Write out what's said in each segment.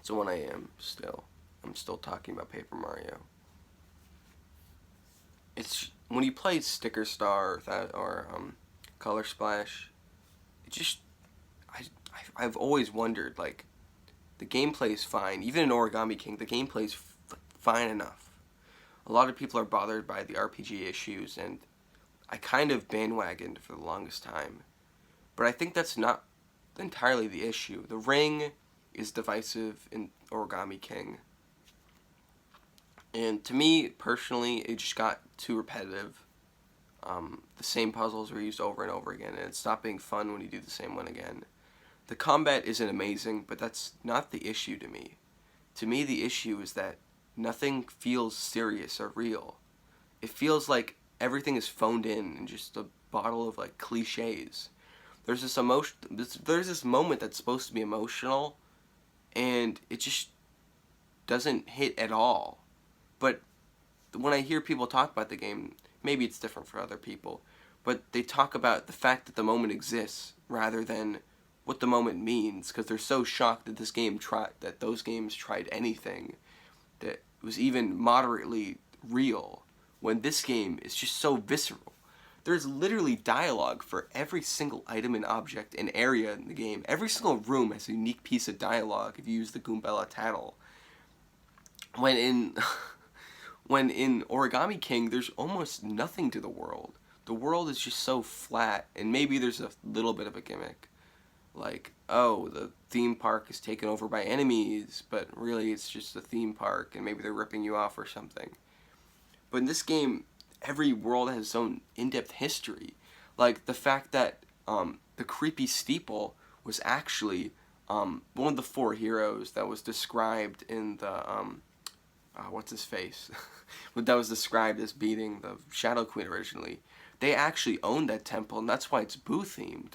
It's 1 a.m. still. I'm still talking about Paper Mario. It's when you play Sticker Star or Color Splash. It just I've always wondered, like, the gameplay is fine. Even in Origami King, the gameplay is fine enough. A lot of people are bothered by the RPG issues, and I kind of bandwagoned for the longest time. But I think that's not entirely the issue. The ring is divisive in Origami King. And to me, personally, it just got too repetitive. The same puzzles were used over and over again, and it stopped being fun when you do the same one again. The combat isn't amazing, but that's not the issue to me. To me, the issue is that nothing feels serious or real. It feels like everything is phoned in and just a bottle of, like, cliches. There's this there's this moment that's supposed to be emotional, and it just doesn't hit at all. But when I hear people talk about the game, maybe it's different for other people, but they talk about the fact that the moment exists rather than what the moment means, because they're so shocked that those games tried anything that was even moderately real, when this game is just so visceral. There's literally dialogue for every single item and object and area in the game. Every single room has a unique piece of dialogue if you use the Goombella tattle. When in when in Origami King, there's almost nothing to the world. The world is just so flat, and maybe there's a little bit of a gimmick. Like, oh, the theme park is taken over by enemies, but really it's just a theme park, and maybe they're ripping you off or something. But in this game, every world has its own in-depth history. Like, the fact that the creepy steeple was actually one of the 4 heroes that was described in the, what's his face? That was described as beating the Shadow Queen originally. They actually owned that temple, and that's why it's Boo-themed.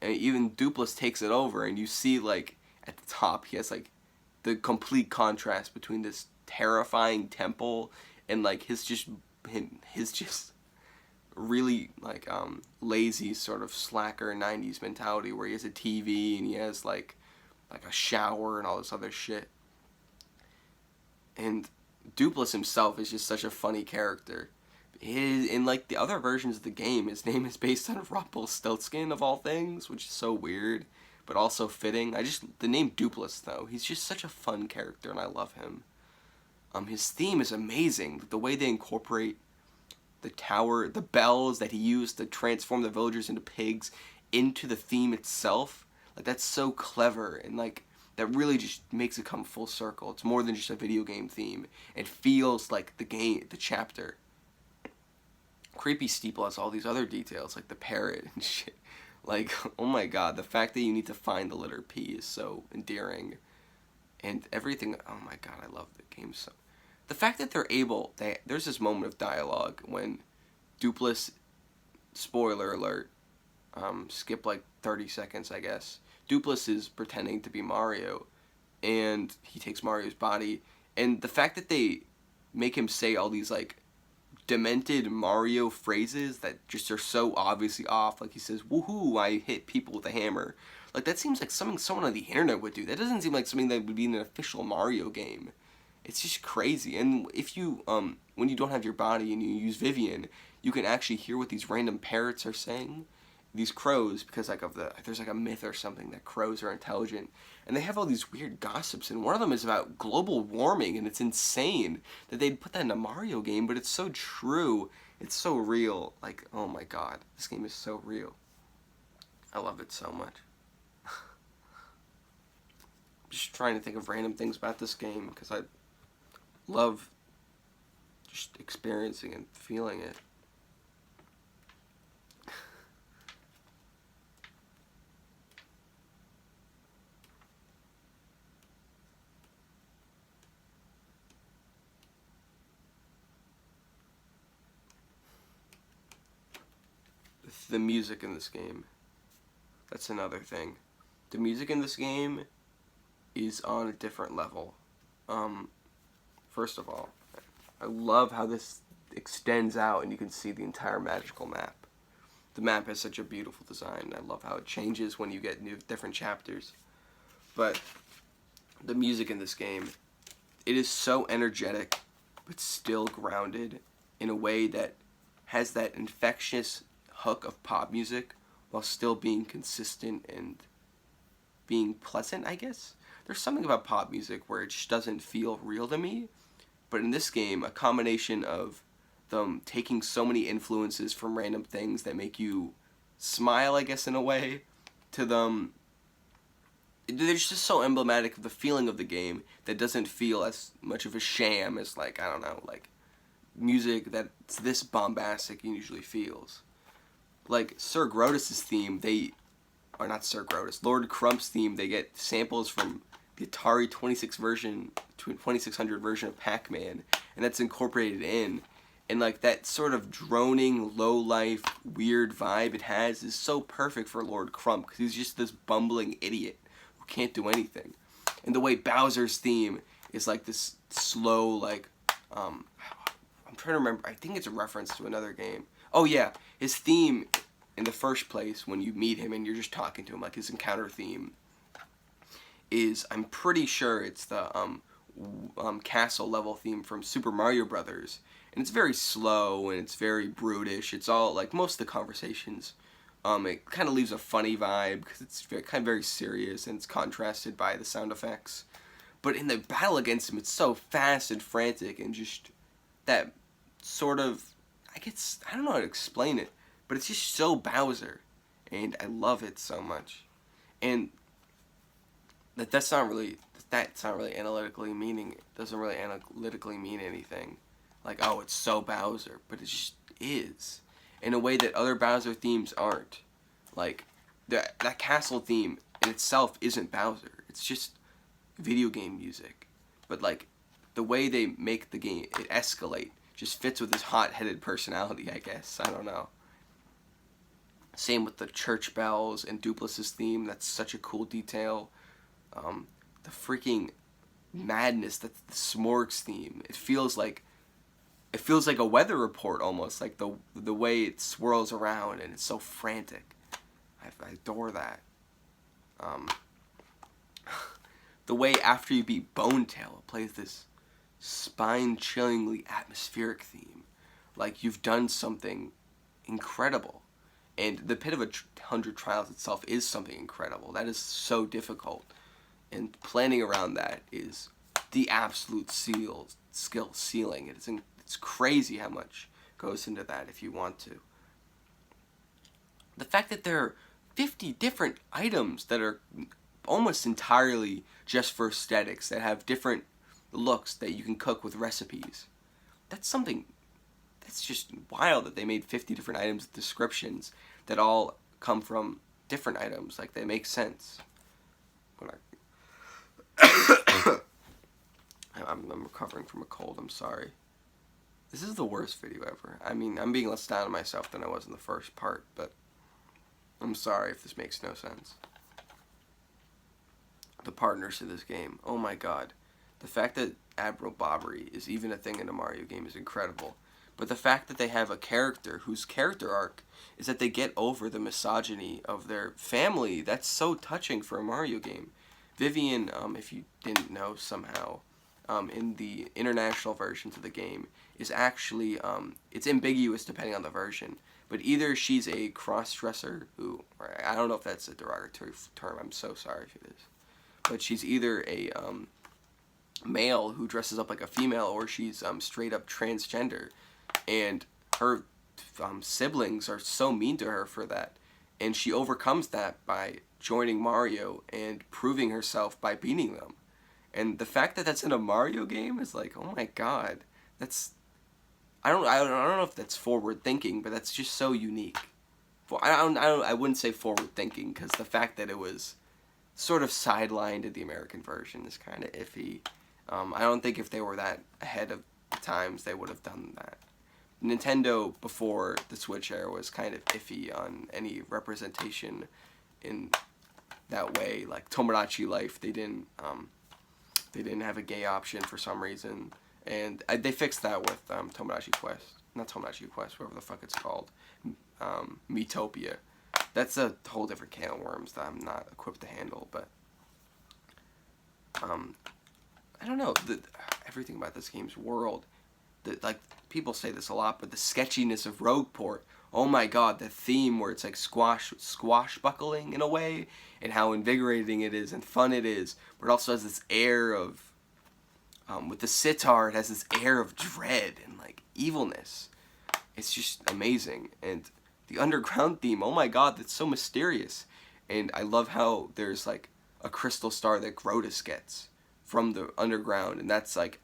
And even Dupless takes it over, and you see, like, at the top, he has, like, the complete contrast between this terrifying temple and, like, his just really, like, lazy sort of slacker 90s mentality where he has a TV and he has, like a shower and all this other shit. And Dupless himself is just such a funny character. In, like, the other versions of the game, his name is based on Rumpelstiltskin, of all things, which is so weird, but also fitting. The name Dupless, though, he's just such a fun character, and I love him. His theme is amazing. The way they incorporate the tower, the bells that he used to transform the villagers into pigs, into the theme itself, like, that's so clever, and, like, that really just makes it come full circle. It's more than just a video game theme. It feels like the chapter. Creepy Steeple has all these other details, like the parrot and shit. Like, oh my god, the fact that you need to find the letter P is so endearing. And everything, oh my god, I love the game so. The fact that there's this moment of dialogue when Dupless, spoiler alert, skip like 30 seconds, I guess. Dupless is pretending to be Mario, and he takes Mario's body. And the fact that they make him say all these, like, demented Mario phrases that just are so obviously off. Like, he says, "Woohoo, I hit people with a hammer." Like, that seems like something someone on the internet would do. That doesn't seem like something that would be in an official Mario game. It's just crazy. And if you, when you don't have your body and you use Vivian, you can actually hear what these random parrots are saying. These crows, because, like, there's, like, a myth or something that crows are intelligent. And they have all these weird gossips, and one of them is about global warming, and it's insane that they'd put that in a Mario game, but it's so true. It's so real. Like, oh my god, this game is so real. I love it so much. Just trying to think of random things about this game, because I love just experiencing and feeling it. The music in this game. That's another thing. The music in this game is on a different level. First of all, I love how this extends out and you can see the entire magical map. The map has such a beautiful design. I love how it changes when you get different chapters. But the music in this game, it is so energetic, but still grounded in a way that has that infectious hook of pop music while still being consistent and being pleasant, I guess. There's something about pop music where it just doesn't feel real to me, but in this game, a combination of them taking so many influences from random things that make you smile, I guess, in a way, to them. They're just so emblematic of the feeling of the game that doesn't feel as much of a sham as, like, I don't know, like, music that's this bombastic usually feels. Like, Sir Grotus's theme, or not Sir Grotus, Lord Crump's theme, they get samples from the Atari 2600 version of Pac-Man, and that's incorporated in. And, like, that sort of droning, low-life, weird vibe it has is so perfect for Lord Crump, because he's just this bumbling idiot who can't do anything. And the way Bowser's theme is, like, this slow, like, I'm trying to remember, I think it's a reference to another game. Oh, yeah, his theme, in the first place, when you meet him and you're just talking to him, like, his encounter theme, is, I'm pretty sure it's the, castle level theme from Super Mario Brothers. And it's very slow, and it's very brutish. It's all, like, most of the conversations, it kind of leaves a funny vibe, because it's kind of very serious, and it's contrasted by the sound effects. But in the battle against him, it's so fast and frantic, and just that sort of, I don't know how to explain it, but it's just so Bowser, and I love it so much. And that's not really analytically meaning, it doesn't really analytically mean anything. Like, oh, it's so Bowser, but it just is, in a way that other Bowser themes aren't. Like, that castle theme in itself isn't Bowser, it's just video game music. But, like, the way they make the game, it escalate, just fits with his hot-headed personality, I guess. I don't know. Same with the church bells and Duplis's theme, that's such a cool detail. The freaking madness, that's the Smorg's theme. It feels like a weather report almost, like the way it swirls around and it's so frantic. I adore that. The way after you beat Bonetail, it plays this spine-chillingly atmospheric theme, like you've done something incredible. And the Pit of 100 Trials itself is something incredible. That is so difficult. And planning around that is the absolute skill ceiling. It's crazy how much goes into that if you want to. The fact that there are 50 different items that are almost entirely just for aesthetics, that have different looks that you can cook with recipes. That's just wild that they made 50 different items with descriptions that all come from different items. Like, they make sense. I'm recovering from a cold, I'm sorry. This is the worst video ever. I mean, I'm being less down on myself than I was in the first part, but I'm sorry if this makes no sense. The partners in this game, oh my god. The fact that Admiral Bobbery is even a thing in a Mario game is incredible. But the fact that they have a character whose character arc is that they get over the misogyny of their family, that's so touching for a Mario game. Vivian, if you didn't know somehow, in the international versions of the game, is actually, it's ambiguous depending on the version, but either she's a cross-dresser, who, or I don't know if that's a derogatory term, I'm so sorry if it is, but she's either a male who dresses up like a female, or she's straight up transgender, and her siblings are so mean to her for that, and she overcomes that by joining Mario and proving herself by beating them. And the fact that that's in a Mario game is like, oh my god, that's, I don't know if that's forward thinking, but that's just so unique. I wouldn't say forward thinking, because the fact that it was sort of sidelined in the American version is kind of iffy. I don't think if they were that ahead of the times, they would have done that. Nintendo, before the Switch era, was kind of iffy on any representation in that way. Like Tomodachi Life, they didn't have a gay option for some reason, and they fixed that with Tomodachi Quest. Not Tomodachi Quest, whatever the fuck it's called. Miitopia. That's a whole different can of worms that I'm not equipped to handle, but I don't know, everything about this game's world. Like, people say this a lot, but the sketchiness of Rogueport. Oh my god, the theme where it's like squashbuckling in a way, and how invigorating it is and fun it is, but it also has this air of, with the sitar, it has this air of dread and like evilness. It's just amazing. And the underground theme, oh my god, that's so mysterious. And I love how there's like a crystal star that Grotus gets from the underground, and that's like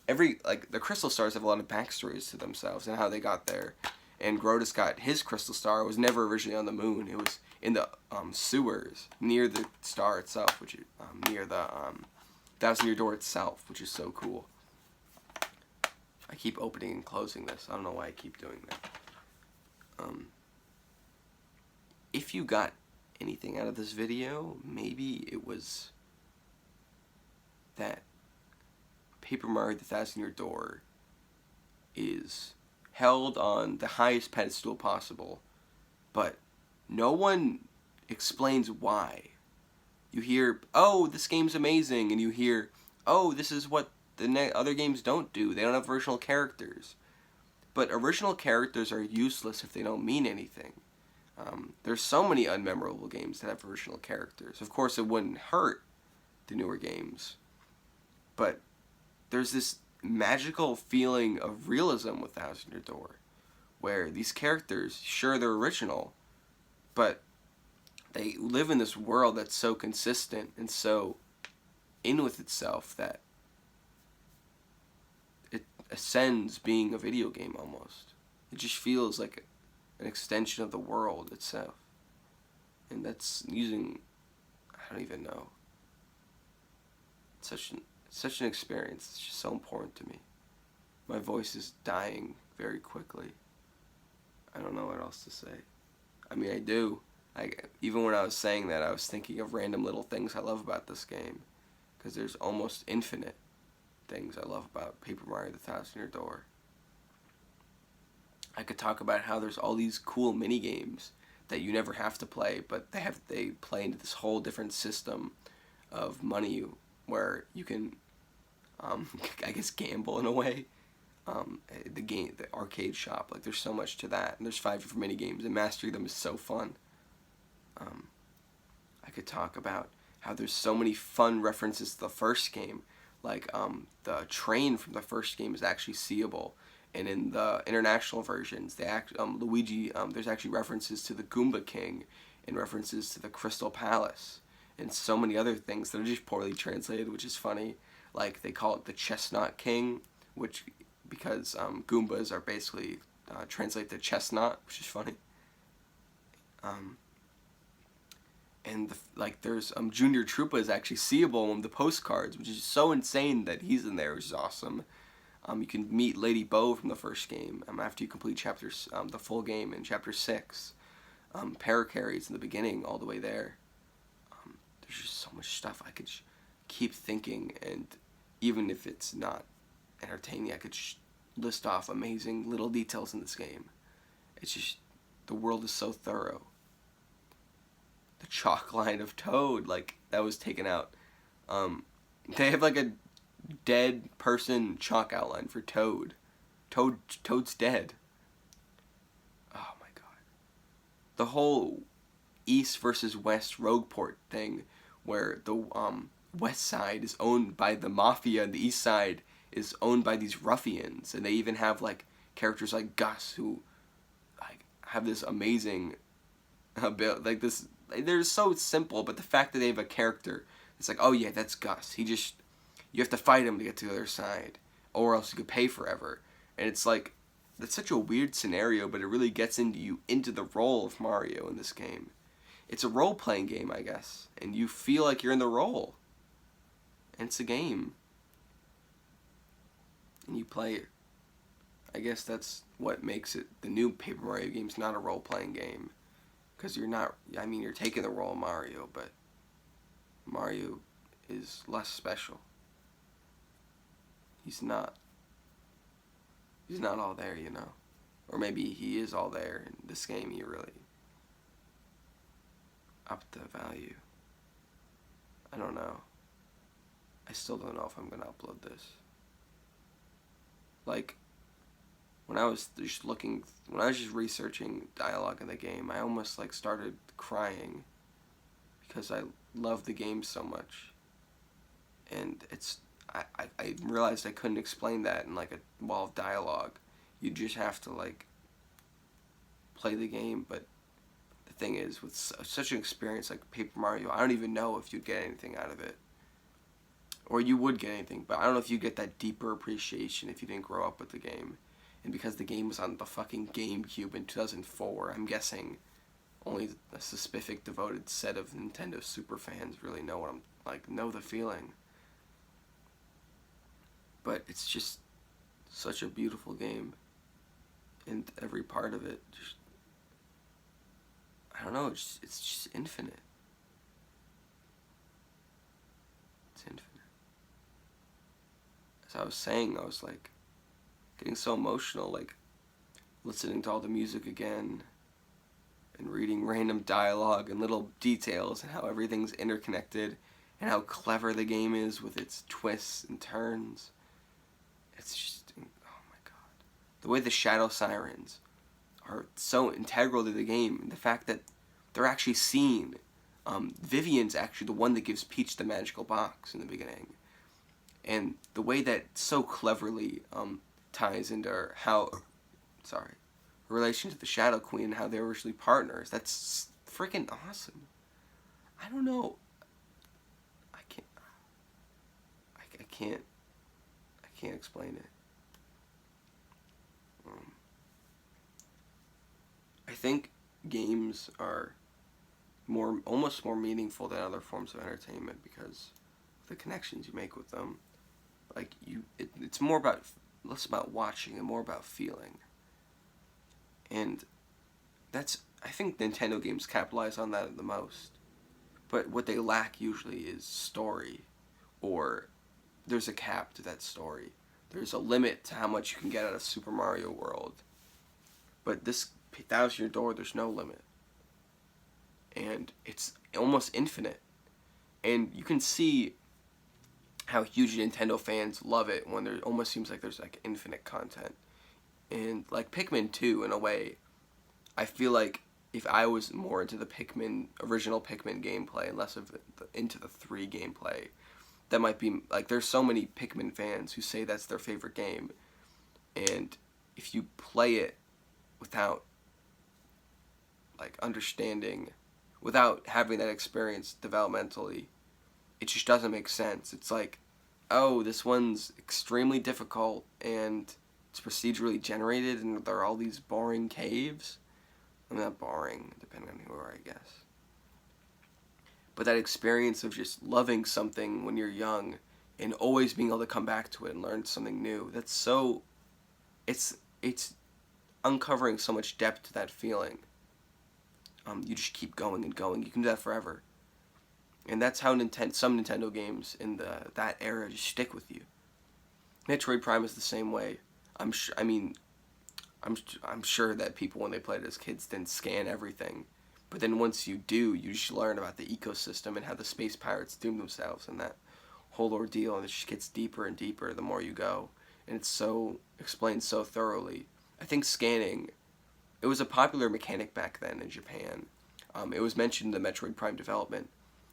the crystal stars have a lot of backstories to themselves and how they got there. And Grotus got his crystal star. It was never originally on the moon. It was in the sewers near the star itself, which is near the Thousand Year Door itself, which is so cool. I keep opening and closing this. I don't know why I keep doing that. If you got anything out of this video, maybe it was that Paper Mario: The Thousand Year Door is held on the highest pedestal possible, but no one explains why. You hear, oh, this game's amazing, and you hear, oh, this is what the other games don't do. They don't have original characters. But original characters are useless if they don't mean anything. There's so many unmemorable games that have original characters. Of course, it wouldn't hurt the newer games, but there's this magical feeling of realism with Thousand Year Door, where these characters, sure, they're original, but they live in this world that's so consistent and so in with itself that it ascends being a video game almost. It just feels like an extension of the world itself. And that's using, I don't even know. It's such an experience. It's just so important to me. My voice is dying very quickly. I don't know what else to say. I mean, I do. Even when I was saying that, I was thinking of random little things I love about this game, because there's almost infinite things I love about Paper Mario: The Thousand Year Door. I could talk about how there's all these cool mini games that you never have to play, but they play into this whole different system of money where you can, I guess, gamble in a way. The arcade shop, like, there's so much to that, and there's 5 different mini games, and mastering them is so fun. I could talk about how there's so many fun references to the first game, like the train from the first game is actually seeable, and in the international versions, Luigi, there's actually references to the Goomba King, and references to the Crystal Palace, and so many other things that are just poorly translated, which is funny. Like, they call it the Chestnut King, because Goombas are basically translate to chestnut, which is funny. And there's Junior Troopa is actually seeable on the postcards, which is so insane that he's in there, which is awesome. You can meet Lady Bow from the first game after you complete the full game in Chapter 6. Parakarry's in the beginning all the way there. There's just so much stuff I could keep thinking, and even if it's not entertaining, I could list off amazing little details in this game. It's just, the world is so thorough. The chalk line of Toad, like, that was taken out. They have like a dead person chalk outline for Toad. Toad's dead. Oh my god. The whole East versus West Rogueport thing, where the West side is owned by the Mafia and the East side is owned by these ruffians, and they even have like characters like Gus who like have this amazing like this. They're so simple, but the fact that they have a character, it's like, oh yeah, that's Gus. You have to fight him to get to the other side, or else you could pay forever. And it's like, that's such a weird scenario, but it really gets into the role of Mario in this game. It's a role-playing game, I guess, and you feel like you're in the role. And it's a game. And you play it. I guess that's what makes it, the new Paper Mario game's not a role-playing game. Because you're taking the role of Mario, but Mario is less special. He's not all there, you know. Or maybe he is all there. In this game, he really upped the value. I don't know. still don't know if I'm gonna upload this. Like, when I was just researching dialogue in the game, I almost like started crying because I love the game so much. And I realized I couldn't explain that in like a wall of dialogue. You just have to like play the game. But the thing is, with such an experience like Paper Mario, I don't even know if you'd get anything out of it. Or you would get anything, but I don't know if you get that deeper appreciation if you didn't grow up with the game. And because the game was on the fucking GameCube in 2004, I'm guessing only a specific devoted set of Nintendo super fans really know what I'm like, know the feeling. But it's just such a beautiful game, and every part of it just, I don't know, it's just infinite. It's infinite. As I was saying, I was like getting so emotional, like listening to all the music again and reading random dialogue and little details and how everything's interconnected and how clever the game is with its twists and turns. It's just, oh my god. The way the Shadow Sirens are so integral to the game, and the fact that they're actually seen. Vivian's actually the one that gives Peach the magical box in the beginning. And the way that so cleverly ties into her relation to the Shadow Queen and how they were originally partners, that's freaking awesome. I don't know. I can't explain it. I think games are almost more meaningful than other forms of entertainment because of the connections you make with them. Like it's less about watching and more about feeling. And I think Nintendo games capitalize on that the most. But what they lack usually is story, or there's a cap to that story. There's a limit to how much you can get out of Super Mario World. But this 1,000-Year Door, there's no limit. And it's almost infinite. And you can see how huge Nintendo fans love it when there almost seems like there's like infinite content. And like Pikmin 2, in a way, I feel like if I was more into the original Pikmin gameplay and less of into the 3 gameplay, that might be, like, there's so many Pikmin fans who say that's their favorite game. And if you play it without, like, understanding, without having that experience developmentally, it just doesn't make sense. It's like, oh, this one's extremely difficult, and it's procedurally generated, and there are all these boring caves. I mean, not boring, depending on who you are, I guess. But that experience of just loving something when you're young and always being able to come back to it and learn something new, that's so, it's uncovering so much depth to that feeling. You just keep going and going. You can do that forever. And that's how some Nintendo games in that era just stick with you. Metroid Prime is the same way. I'm sure that people, when they played it as kids, didn't scan everything. But then once you do, you just learn about the ecosystem and how the space pirates doom themselves and that whole ordeal, and it just gets deeper and deeper the more you go. And it's so explained so thoroughly. I think scanning, it was a popular mechanic back then in Japan. It was mentioned in the Metroid Prime development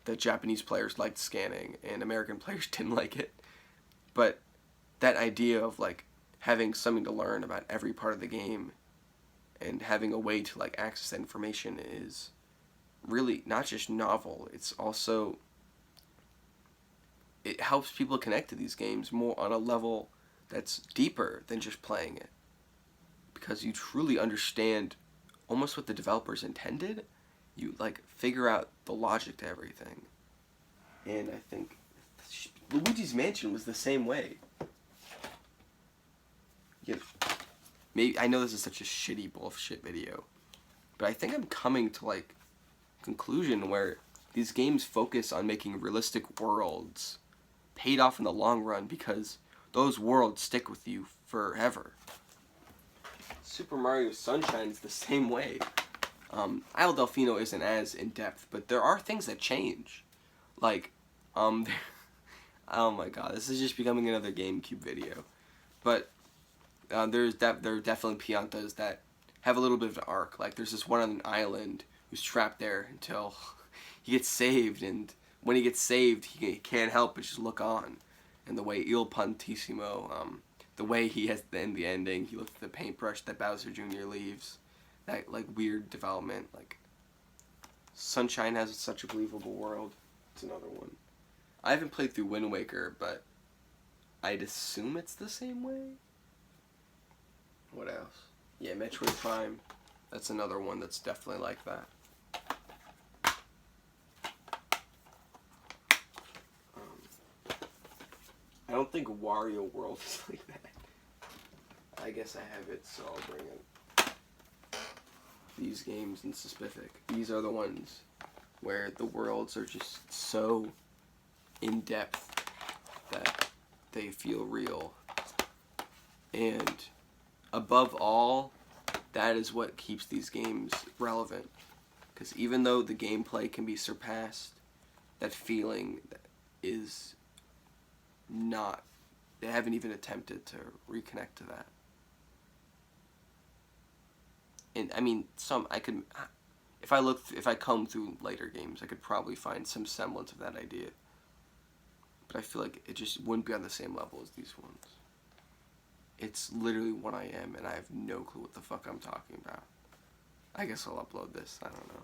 that Japanese players liked scanning and American players didn't like it. But that idea of like having something to learn about every part of the game and having a way to like access that information is really not just novel, it's also, it helps people connect to these games more on a level that's deeper than just playing it, because you truly understand almost what the developers intended. You like figure out the logic to everything. And I think Luigi's Mansion was the same way. Maybe I know this is such a shitty bullshit video, but I think I'm coming to like conclusion where these games focus on making realistic worlds paid off in the long run because those worlds stick with you forever. Super Mario Sunshine is the same way. Isle Delfino isn't as in-depth, but there are things that change. Like, Oh my god, this is just becoming another GameCube video. But there are definitely Piantas that have a little bit of an arc. Like there's this one on an island who's trapped there until he gets saved, and when he gets saved, he can't help but just look on. And the way Il Pantissimo, the way he has in the ending, he looks at the paintbrush that Bowser Jr. leaves, that like weird development. Like Sunshine has such a believable world. It's another one. I haven't played through Wind Waker, but I'd assume it's the same way. What else? Yeah, Metroid Prime. That's another one that's definitely like that. I don't think Wario World is like that. I guess I have it, so I'll bring in these games in specific. These are the ones where the worlds are just so in depth that they feel real. And above all, that is what keeps these games relevant. Because even though the gameplay can be surpassed, that feeling is not, they haven't even attempted to reconnect to that. And I mean, if I comb through later games, I could probably find some semblance of that idea. But I feel like it just wouldn't be on the same level as these ones. It's literally what I am, and I have no clue what the fuck I'm talking about. I guess I'll upload this, I don't know.